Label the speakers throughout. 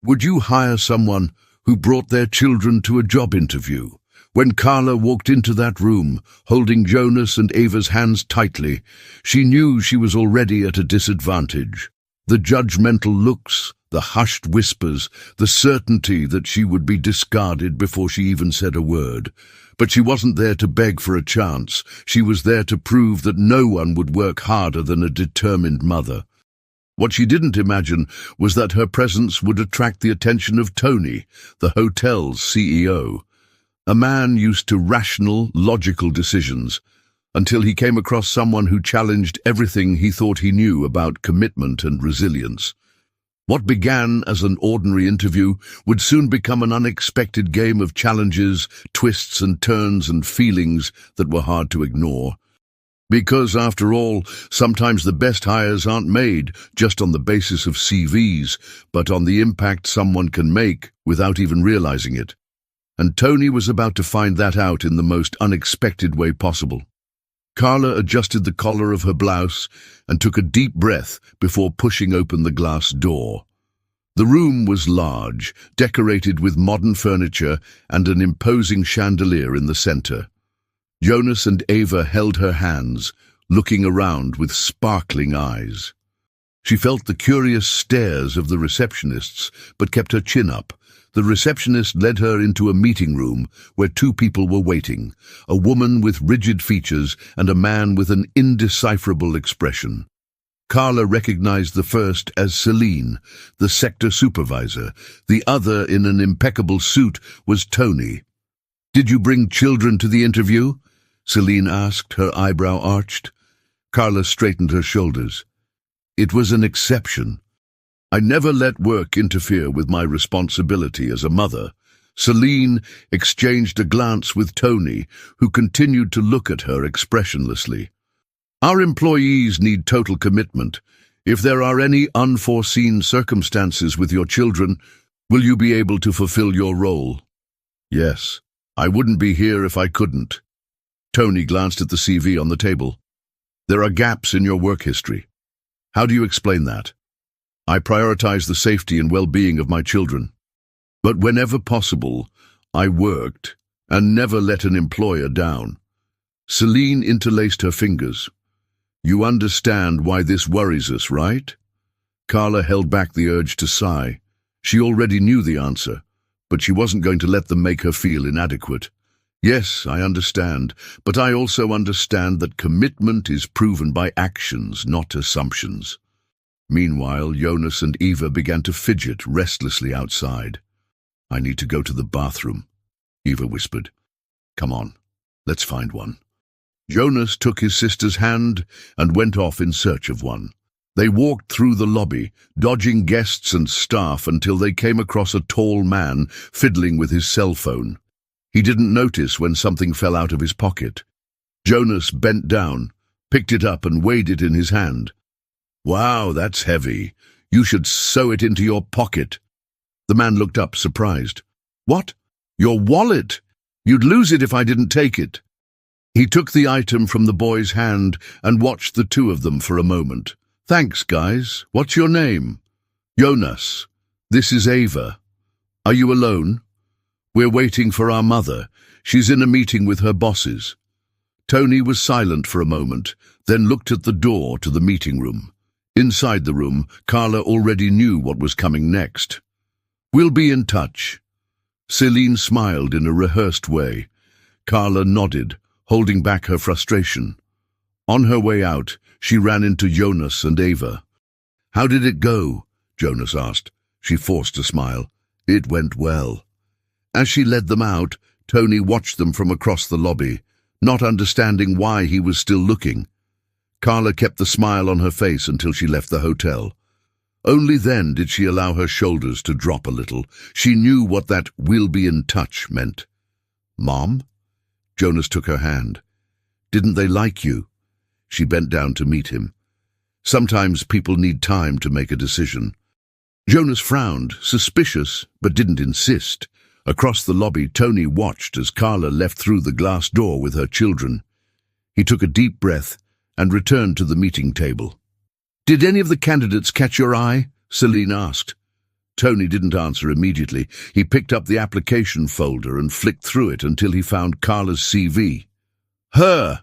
Speaker 1: Would you hire someone who brought their children to a job interview? When Carla walked into that room, holding Jonas and Ava's hands tightly, she knew she was already at a disadvantage. The judgmental looks, the hushed whispers, the certainty that she would be discarded before she even said a word. But she wasn't there to beg for a chance. She was there to prove that no one would work harder than a determined mother. What she didn't imagine was that her presence would attract the attention of Tony, the hotel's CEO. A man used to rational, logical decisions, until he came across someone who challenged everything he thought he knew about commitment and resilience. What began as an ordinary interview would soon become an unexpected game of challenges, twists and turns and feelings that were hard to ignore. Because, after all, sometimes the best hires aren't made just on the basis of CVs, but on the impact someone can make without even realizing it. And Tony was about to find that out in the most unexpected way possible. Carla adjusted the collar of her blouse and took a deep breath before pushing open the glass door. The room was large, decorated with modern furniture and an imposing chandelier in the center. Jonas and Ava held her hands, looking around with sparkling eyes. She felt the curious stares of the receptionists, but kept her chin up. The receptionist led her into a meeting room where two people were waiting, a woman with rigid features and a man with an indecipherable expression. Carla recognized the first as Celine, the sector supervisor. The other, in an impeccable suit, was Tony. "Did you bring children to the interview?" Celine asked, her eyebrow arched. Carla straightened her shoulders. "It was an exception. I never let work interfere with my responsibility as a mother." Celine exchanged a glance with Tony, who continued to look at her expressionlessly. "Our employees need total commitment. If there are any unforeseen circumstances with your children, will you be able to fulfill your role?" "Yes. I wouldn't be here if I couldn't." Tony glanced at the CV on the table. "There are gaps in your work history. How do you explain that?" "I prioritize the safety and well-being of my children. But whenever possible, I worked and never let an employer down." Celine interlaced her fingers. "You understand why this worries us, right?" Carla held back the urge to sigh. She already knew the answer, but she wasn't going to let them make her feel inadequate. "Yes, I understand, but I also understand that commitment is proven by actions, not assumptions." Meanwhile, Jonas and Eva began to fidget restlessly outside. "I need to go to the bathroom," Eva whispered. "Come on, let's find one." Jonas took his sister's hand and went off in search of one. They walked through the lobby, dodging guests and staff until they came across a tall man fiddling with his cell phone. He didn't notice when something fell out of his pocket. Jonas bent down, picked it up and weighed it in his hand. "Wow, that's heavy. You should sew it into your pocket." The man looked up, surprised. "What? Your wallet? You'd lose it if I didn't take it." He took the item from the boy's hand and watched the two of them for a moment. "Thanks, guys. What's your name?" "Jonas. This is Ava. Are you alone?" "We're waiting for our mother. She's in a meeting with her bosses." Tony was silent for a moment, then looked at the door to the meeting room. Inside the room, Carla already knew what was coming next. "We'll be in touch." Celine smiled in a rehearsed way. Carla nodded, holding back her frustration. On her way out, she ran into Jonas and Ava. "How did it go?" Jonas asked. She forced a smile. "It went well." As she led them out, Tony watched them from across the lobby, not understanding why he was still looking. Carla kept the smile on her face until she left the hotel. Only then did she allow her shoulders to drop a little. She knew what that "we'll be in touch" meant. "Mom?" Jonas took her hand. "Didn't they like you?" She bent down to meet him. Sometimes people need time to make a decision. Jonas frowned, suspicious, but didn't insist. Across the lobby, Tony watched as Carla left through the glass door with her children. He took a deep breath and returned to the meeting table. "Did any of the candidates catch your eye?" Celine asked. Tony didn't answer immediately. He picked up the application folder and flicked through it until he found Carla's CV. Her!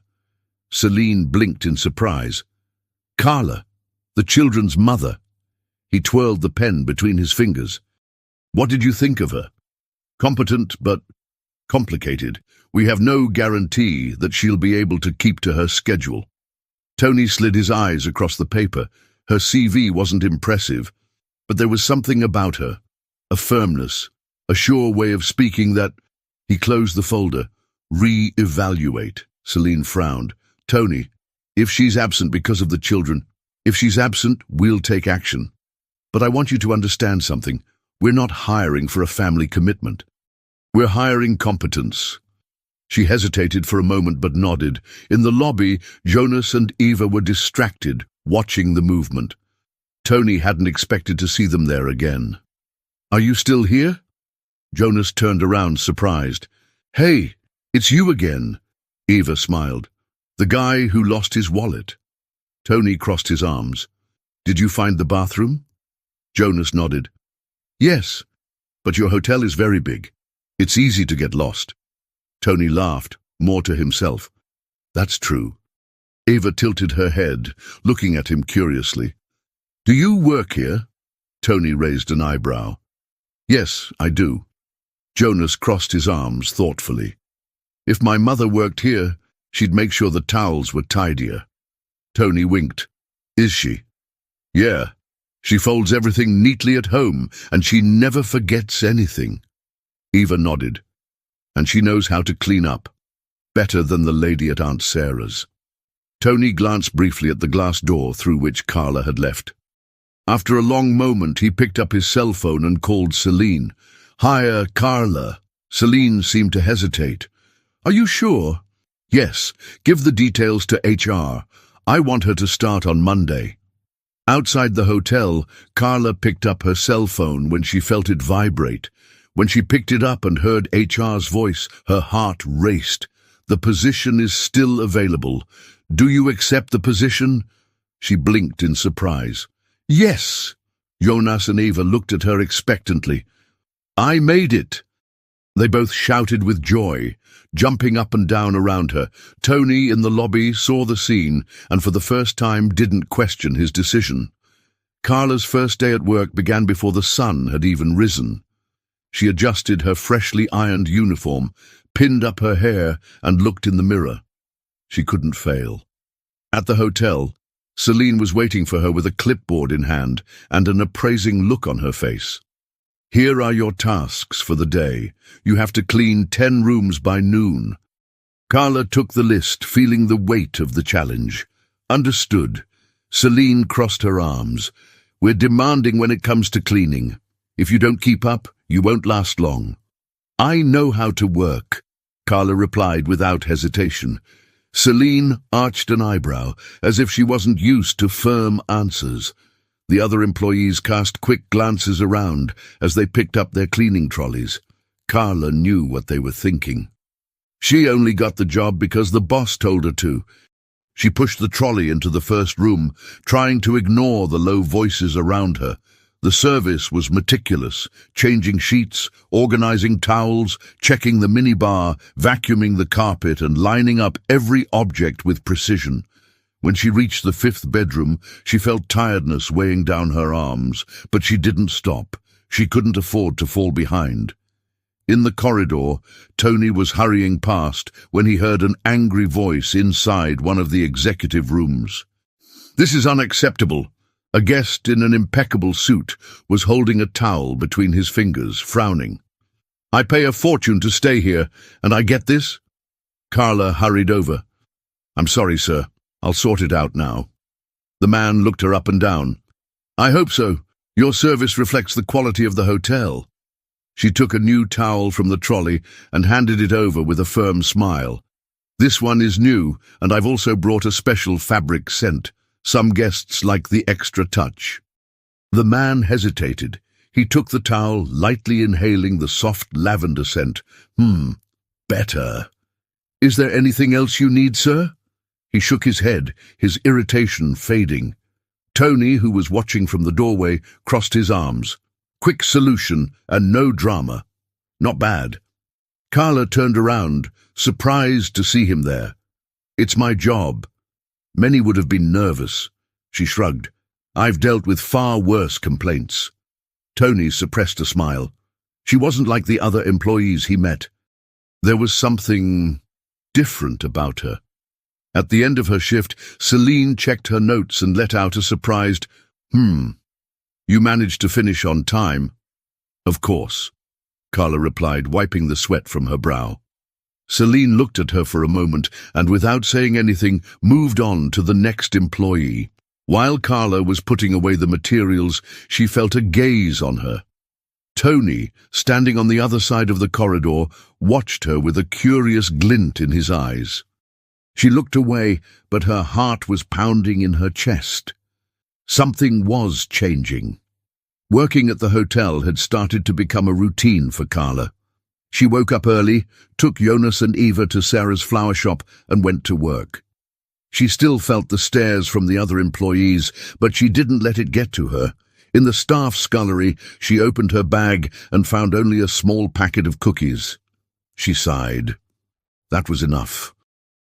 Speaker 1: Celine blinked in surprise. Carla, the children's mother. He twirled the pen between his fingers. What did you think of her? Competent, but complicated. We have no guarantee that she'll be able to keep to her schedule. Tony slid his eyes across the paper. Her CV wasn't impressive, but there was something about her, a firmness, a sure way of speaking that... He closed the folder. Re-evaluate. Celine frowned. Tony, if she's absent because of the children, if she's absent, we'll take action. But I want you to understand something. We're not hiring for a family commitment. We're hiring competence. She hesitated for a moment but nodded. In the lobby, Jonas and Eva were distracted, watching the movement. Tony hadn't expected to see them there again. Are you still here? Jonas turned around, surprised. Hey, it's you again. Eva smiled. The guy who lost his wallet. Tony crossed his arms. Did you find the bathroom? Jonas nodded. Yes, but your hotel is very big. It's easy to get lost. Tony laughed, more to himself. That's true. Eva tilted her head, looking at him curiously. Do you work here? Tony raised an eyebrow. Yes, I do. Jonas crossed his arms thoughtfully. If my mother worked here, she'd make sure the towels were tidier. Tony winked. Is she? Yeah. She folds everything neatly at home, and she never forgets anything. Eva nodded. And she knows how to clean up. Better than the lady at Aunt Sarah's. Tony glanced briefly at the glass door through which Carla had left. After a long moment, he picked up his cell phone and called Celine. Hiya, Carla. Celine seemed to hesitate. Are you sure? Yes. Give the details to HR. I want her to start on Monday. Outside the hotel, Carla picked up her cell phone when she felt it vibrate. When she picked it up and heard HR's voice, her heart raced. The position is still available. Do you accept the position? She blinked in surprise. Yes. Jonas and Eva looked at her expectantly. I made it. They both shouted with joy, jumping up and down around her. Tony, in the lobby, saw the scene and for the first time didn't question his decision. Carla's first day at work began before the sun had even risen. She adjusted her freshly ironed uniform, pinned up her hair, and looked in the mirror. She couldn't fail. At the hotel, Celine was waiting for her with a clipboard in hand and an appraising look on her face. Here are your tasks for the day. You have to clean 10 rooms by noon. Carla took the list, feeling the weight of the challenge. Understood. Celine crossed her arms. We're demanding when it comes to cleaning. If you don't keep up, you won't last long. I know how to work, Carla replied without hesitation. Celine arched an eyebrow, as if she wasn't used to firm answers. The other employees cast quick glances around as they picked up their cleaning trolleys. Carla knew what they were thinking. She only got the job because the boss told her to. She pushed the trolley into the first room, trying to ignore the low voices around her. The service was meticulous, changing sheets, organizing towels, checking the minibar, vacuuming the carpet, and lining up every object with precision. When she reached the 5th bedroom, she felt tiredness weighing down her arms, but she didn't stop. She couldn't afford to fall behind. In the corridor, Tony was hurrying past when he heard an angry voice inside one of the executive rooms. This is unacceptable. A guest in an impeccable suit was holding a towel between his fingers, frowning. I pay a fortune to stay here, and I get this? Carla hurried over. I'm sorry, sir. I'll sort it out now. The man looked her up and down. I hope so. Your service reflects the quality of the hotel. She took a new towel from the trolley and handed it over with a firm smile. This one is new, and I've also brought a special fabric scent. Some guests like the extra touch. The man hesitated. He took the towel, lightly inhaling the soft lavender scent. Better. Is there anything else you need, sir? He shook his head, his irritation fading. Tony, who was watching from the doorway, crossed his arms. Quick solution and no drama. Not bad. Carla turned around, surprised to see him there. It's my job. Many would have been nervous. She shrugged. I've dealt with far worse complaints. Tony suppressed a smile. She wasn't like the other employees he met. There was something different about her. At the end of her shift, Celine checked her notes and let out a surprised, You managed to finish on time? Of course, Carla replied, wiping the sweat from her brow. Celine looked at her for a moment and, without saying anything, moved on to the next employee. While Carla was putting away the materials, she felt a gaze on her. Tony, standing on the other side of the corridor, watched her with a curious glint in his eyes. She looked away, but her heart was pounding in her chest. Something was changing. Working at the hotel had started to become a routine for Carla. She woke up early, took Jonas and Eva to Sarah's flower shop and went to work. She still felt the stares from the other employees, but she didn't let it get to her. In the staff scullery, she opened her bag and found only a small packet of cookies. She sighed. That was enough.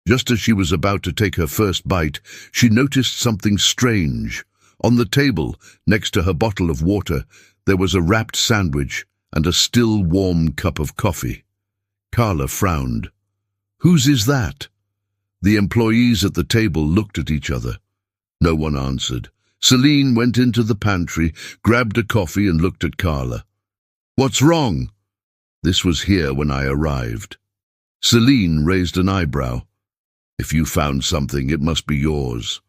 Speaker 1: Just as she was about to take her first bite, she noticed something strange. On the table, next to her bottle of water, there was a wrapped sandwich and a still warm cup of coffee. Carla frowned. Whose is that? The employees at the table looked at each other. No one answered. Celine went into the pantry, grabbed a coffee and looked at Carla. What's wrong? This was here when I arrived. Celine raised an eyebrow. If you found something, it must be yours.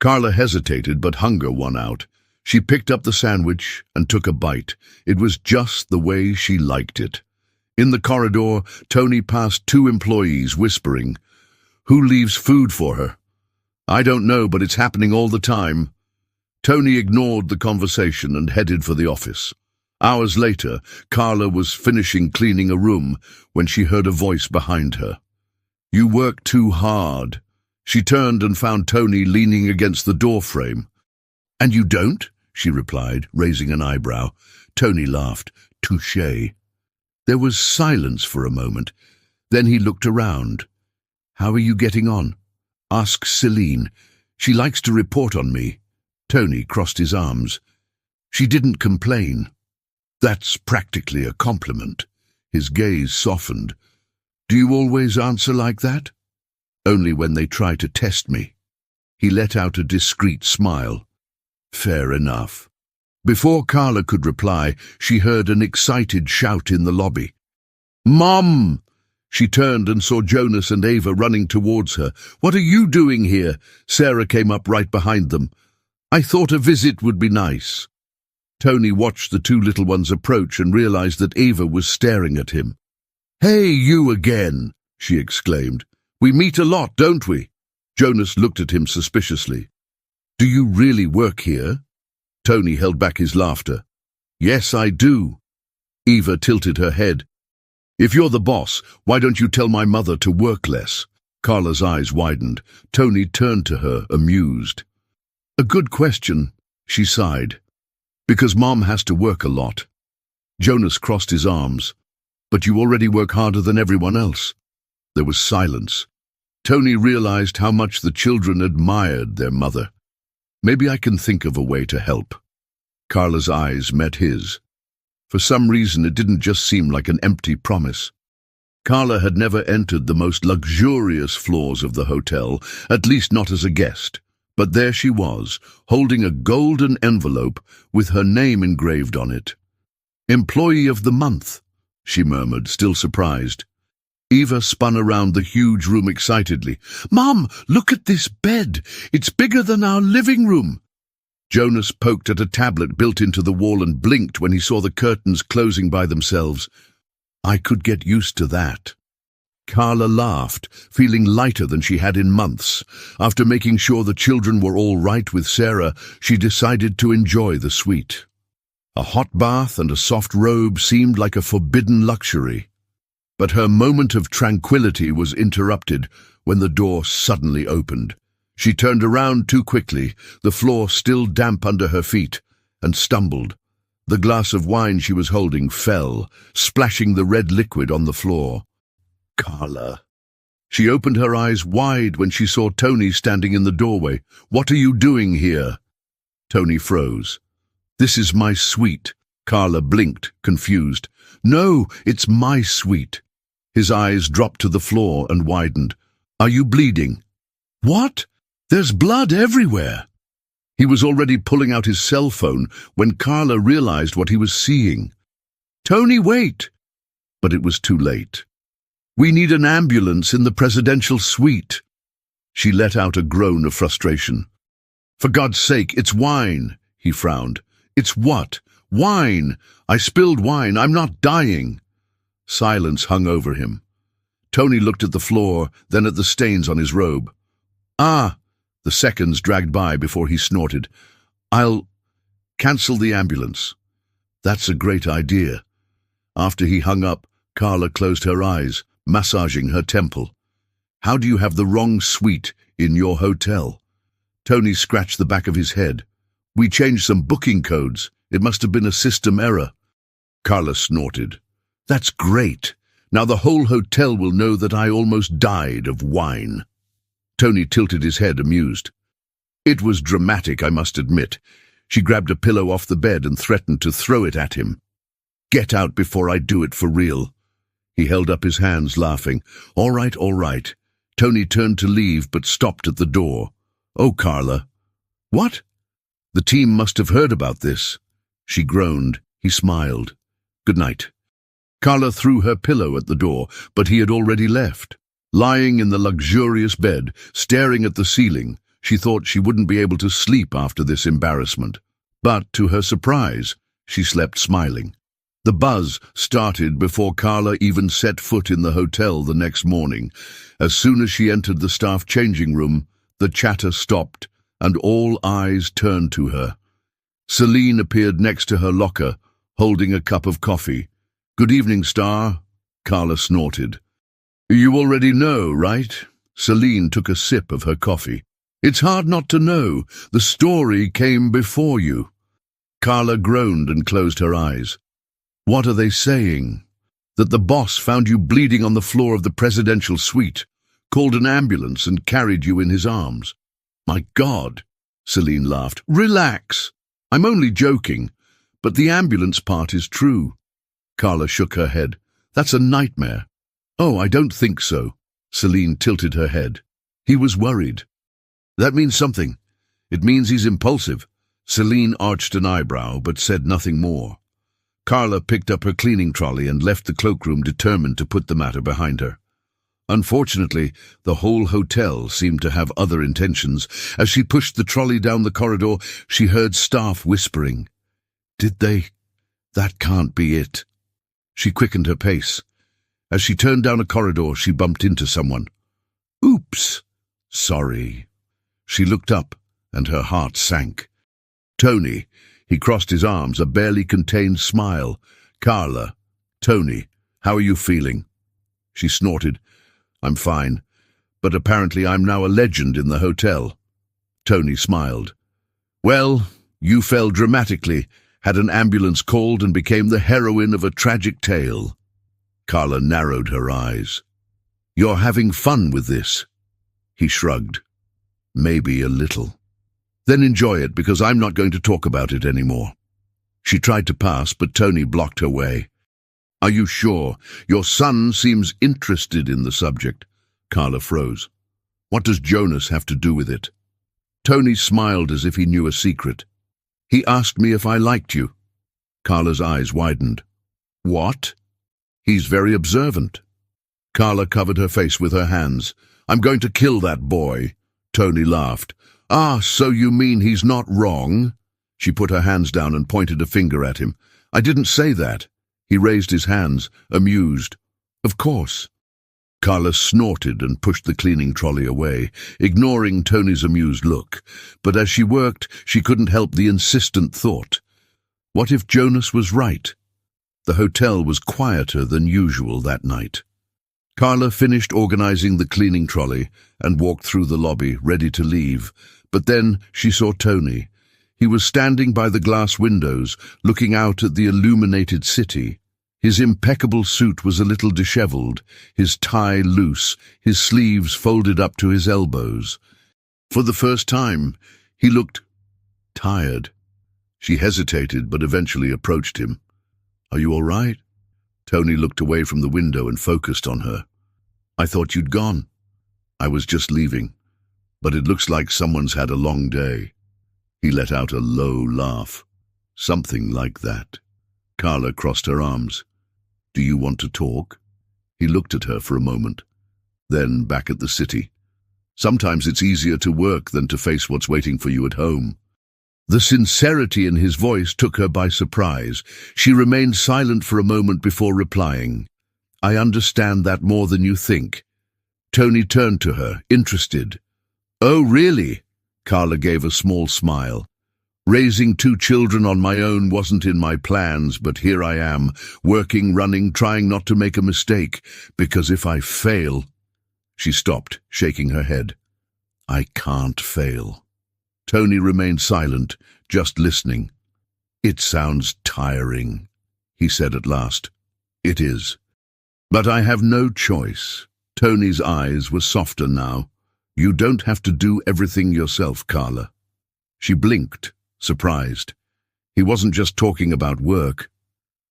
Speaker 1: Carla hesitated, but hunger won out. She picked up the sandwich and took a bite. It was just the way she liked it. In the corridor, Tony passed two employees, whispering, Who leaves food for her? I don't know, but it's happening all the time. Tony ignored the conversation and headed for the office. Hours later, Carla was finishing cleaning a room when she heard a voice behind her. You work too hard. She turned and found Tony leaning against the door frame. And you don't? She replied, raising an eyebrow. Tony laughed. Touché. There was silence for a moment. Then he looked around. How are you getting on? Ask Celine. She likes to report on me. Tony crossed his arms. She didn't complain. That's practically a compliment. His gaze softened. Do you always answer like that? Only when they try to test me. He let out a discreet smile. Fair enough. Before Carla could reply, she heard an excited shout in the lobby. Mom! She turned and saw Jonas and Eva running towards her. What are you doing here? Sarah came up right behind them. I thought a visit would be nice. Tony watched the two little ones approach and realized that Eva was staring at him. Hey, you again, she exclaimed. We meet a lot, don't we? Jonas looked at him suspiciously. Do you really work here? Tony held back his laughter. Yes, I do. Eva tilted her head. If you're the boss, why don't you tell my mother to work less? Carla's eyes widened. Tony turned to her, amused. A good question, she sighed. Because Mom has to work a lot. Jonas crossed his arms. But you already work harder than everyone else. There was silence. Tony realized how much the children admired their mother. Maybe I can think of a way to help. Carla's eyes met his. For some reason, it didn't just seem like an empty promise. Carla had never entered the most luxurious floors of the hotel, at least not as a guest. But there she was, holding a golden envelope with her name engraved on it. Employee of the month, she murmured, still surprised. Eva spun around the huge room excitedly. Mom, look at this bed. It's bigger than our living room. Jonas poked at a tablet built into the wall and blinked when he saw the curtains closing by themselves. I could get used to that. Carla laughed, feeling lighter than she had in months. After making sure the children were all right with Sarah, she decided to enjoy the suite. A hot bath and a soft robe seemed like a forbidden luxury. But her moment of tranquility was interrupted when the door suddenly opened. She turned around too quickly, the floor still damp under her feet, and stumbled. The glass of wine she was holding fell, splashing the red liquid on the floor. Carla. She opened her eyes wide when she saw Tony standing in the doorway. "What are you doing here?" Tony froze. "This is my suite." Carla blinked, confused. "No, it's my suite." His eyes dropped to the floor and widened. "Are you bleeding?" "What? There's blood everywhere." He was already pulling out his cell phone when Carla realized what he was seeing. "Tony, wait!" But it was too late. "We need an ambulance in the presidential suite." She let out a groan of frustration. "For God's sake, it's wine," he frowned. "It's what?" "Wine! I spilled wine. I'm not dying." Silence hung over him. Tony looked at the floor, then at the stains on his robe. "Ah!" The seconds dragged by before he snorted. "I'll cancel the ambulance." "That's a great idea." After he hung up, Carla closed her eyes, massaging her temple. "How do you have the wrong suite in your hotel?" Tony scratched the back of his head. "We changed some booking codes. It must have been a system error." Carla snorted. "That's great. Now the whole hotel will know that I almost died of wine." Tony tilted his head, amused. "It was dramatic, I must admit." She grabbed a pillow off the bed and threatened to throw it at him. "Get out before I do it for real." He held up his hands, laughing. All right, all right." Tony turned to leave, but stopped at the door. "Oh, Carla." "What?" "The team must have heard about this." She groaned. He smiled. "Good night." Carla threw her pillow at the door, but he had already left. Lying in the luxurious bed, staring at the ceiling, she thought she wouldn't be able to sleep after this embarrassment. But, to her surprise, she slept smiling. The buzz started before Carla even set foot in the hotel the next morning. As soon as she entered the staff changing room, the chatter stopped, and all eyes turned to her. Celine appeared next to her locker, holding a cup of coffee. "Good evening, Star," Carla snorted. "You already know, right?" Celine took a sip of her coffee. "It's hard not to know. The story came before you." Carla groaned and closed her eyes. "What are they saying?" "That the boss found you bleeding on the floor of the presidential suite, called an ambulance and carried you in his arms." "My God," Celine laughed. "Relax. I'm only joking, but the ambulance part is true." Carla shook her head. "That's a nightmare." "Oh, I don't think so." Celine tilted her head. "He was worried." "That means something. It means he's impulsive." Celine arched an eyebrow, but said nothing more. Carla picked up her cleaning trolley and left the cloakroom, determined to put the matter behind her. Unfortunately, the whole hotel seemed to have other intentions. As she pushed the trolley down the corridor, she heard staff whispering. "Did they? That can't be it." She quickened her pace. As she turned down a corridor, she bumped into someone. "Oops. Sorry." She looked up, and her heart sank. "Tony." He crossed his arms, a barely contained smile. "Carla." "Tony, how are you feeling?" She snorted. "I'm fine, but apparently I'm now a legend in the hotel." Tony smiled. "Well, you fell dramatically, had an ambulance called, and became the heroine of a tragic tale." Carla narrowed her eyes. "You're having fun with this?" He shrugged. "Maybe a little." "Then enjoy it, because I'm not going to talk about it anymore." She tried to pass, but Tony blocked her way. "Are you sure? Your son seems interested in the subject." Carla froze. "What does Jonas have to do with it?" Tony smiled as if he knew a secret. "He asked me if I liked you." Carla's eyes widened. "What?" "He's very observant." Carla covered her face with her hands. "I'm going to kill that boy." Tony laughed. "Ah, so you mean he's not wrong?" She put her hands down and pointed a finger at him. "I didn't say that." He raised his hands, amused. "Of course." Carla snorted and pushed the cleaning trolley away, ignoring Tony's amused look. But as she worked, she couldn't help the insistent thought. What if Jonas was right? The hotel was quieter than usual that night. Carla finished organizing the cleaning trolley and walked through the lobby, ready to leave. But then she saw Tony. He was standing by the glass windows, looking out at the illuminated city. His impeccable suit was a little disheveled, his tie loose, his sleeves folded up to his elbows. For the first time, he looked tired. She hesitated, but eventually approached him. "Are you all right?" Tony looked away from the window and focused on her. "I thought you'd gone." "I was just leaving, but it looks like someone's had a long day." He let out a low laugh. "Something like that." Carla crossed her arms. "Do you want to talk?" He looked at her for a moment, then back at the city. "Sometimes it's easier to work than to face what's waiting for you at home." The sincerity in his voice took her by surprise. She remained silent for a moment before replying. "I understand that more than you think." Tony turned to her, interested. "Oh, really?" Carla gave a small smile. "Raising 2 children on my own wasn't in my plans, but here I am, working, running, trying not to make a mistake, because if I fail—" She stopped, shaking her head. "I can't fail." Tony remained silent, just listening. "It sounds tiring," he said at last. "It is. But I have no choice." Tony's eyes were softer now. "You don't have to do everything yourself, Carla." She blinked, surprised. He wasn't just talking about work.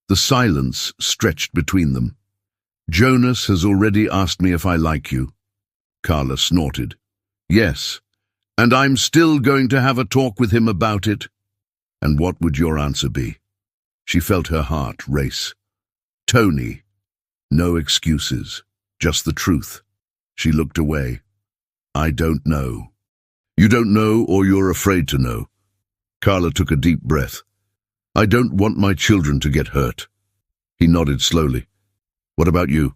Speaker 1: The silence stretched between them. "Jonas has already asked me if I like you." Carla snorted. "Yes. And I'm still going to have a talk with him about it." "And what would your answer be?" She felt her heart race. "Tony." No excuses, just the truth. She looked away. "I don't know." "You don't know, or you're afraid to know?" Carla took a deep breath. "I don't want my children to get hurt." He nodded slowly. "What about you?"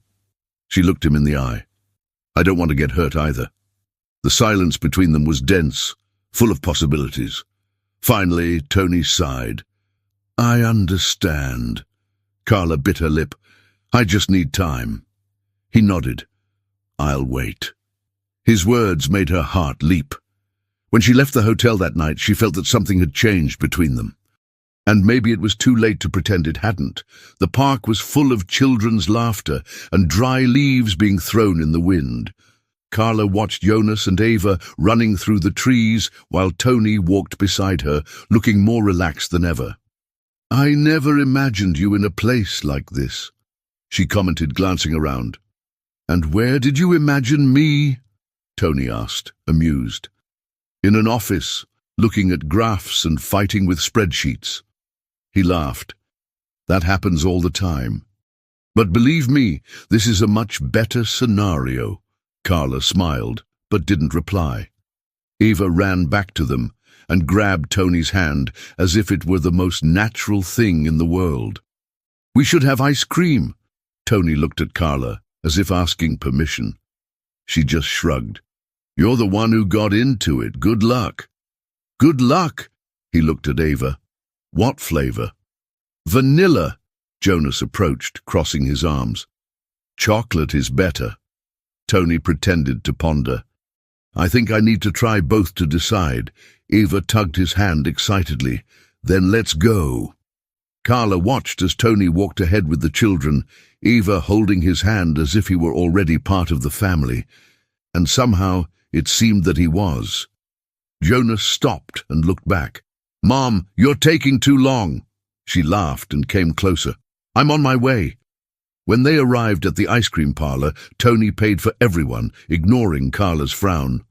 Speaker 1: She looked him in the eye. "I don't want to get hurt either." The silence between them was dense, full of possibilities. Finally, Tony sighed. "I understand." Carla bit her lip. "I just need time." He nodded. "I'll wait." His words made her heart leap. When she left the hotel that night, she felt that something had changed between them. And maybe it was too late to pretend it hadn't. The park was full of children's laughter and dry leaves being thrown in the wind. Carla watched Jonas and Ava running through the trees while Tony walked beside her, looking more relaxed than ever. "I never imagined you in a place like this," she commented, glancing around. "And where did you imagine me?" Tony asked, amused. "In an office, looking at graphs and fighting with spreadsheets." He laughed. "That happens all the time. But believe me, this is a much better scenario." Carla smiled, but didn't reply. Eva ran back to them and grabbed Tony's hand as if it were the most natural thing in the world. "We should have ice cream." Tony looked at Carla, as if asking permission. She just shrugged. "You're the one who got into it. Good luck." "Good luck." He looked at Ava. "What flavor?" "Vanilla." Jonas approached, crossing his arms. "Chocolate is better." Tony pretended to ponder. "I think I need to try both to decide." Eva tugged his hand excitedly. "Then let's go." Carla watched as Tony walked ahead with the children, Eva holding his hand as if he were already part of the family. And somehow it seemed that he was. Jonas stopped and looked back. "Mom, you're taking too long." She laughed and came closer. "I'm on my way." When they arrived at the ice cream parlor, Tony paid for everyone, ignoring Carla's frown.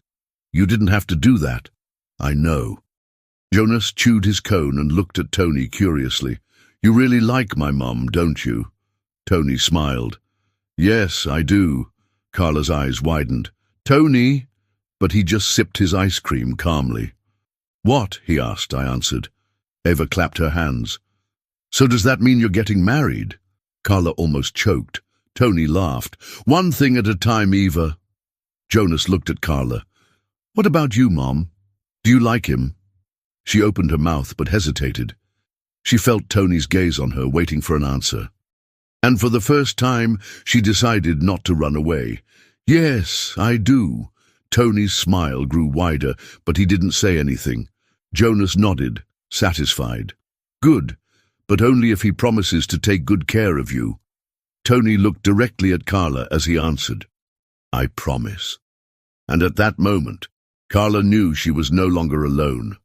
Speaker 1: "You didn't have to do that." "I know." Jonas chewed his cone and looked at Tony curiously. "You really like my mom, don't you?" Tony smiled. "Yes, I do." Carla's eyes widened. "Tony!" But he just sipped his ice cream calmly. "What?" he asked, I answered. Eva clapped her hands. "So does that mean you're getting married?" Carla almost choked. Tony laughed. "One thing at a time, Eva." Jonas looked at Carla. "What about you, Mom? Do you like him?" She opened her mouth but hesitated. She felt Tony's gaze on her, waiting for an answer. And for the first time, she decided not to run away. "Yes, I do." Tony's smile grew wider, but he didn't say anything. Jonas nodded, satisfied. Good, but only if he promises to take good care of you. Tony looked directly at Carla as he answered, I promise. And at that moment, Carla knew she was no longer alone.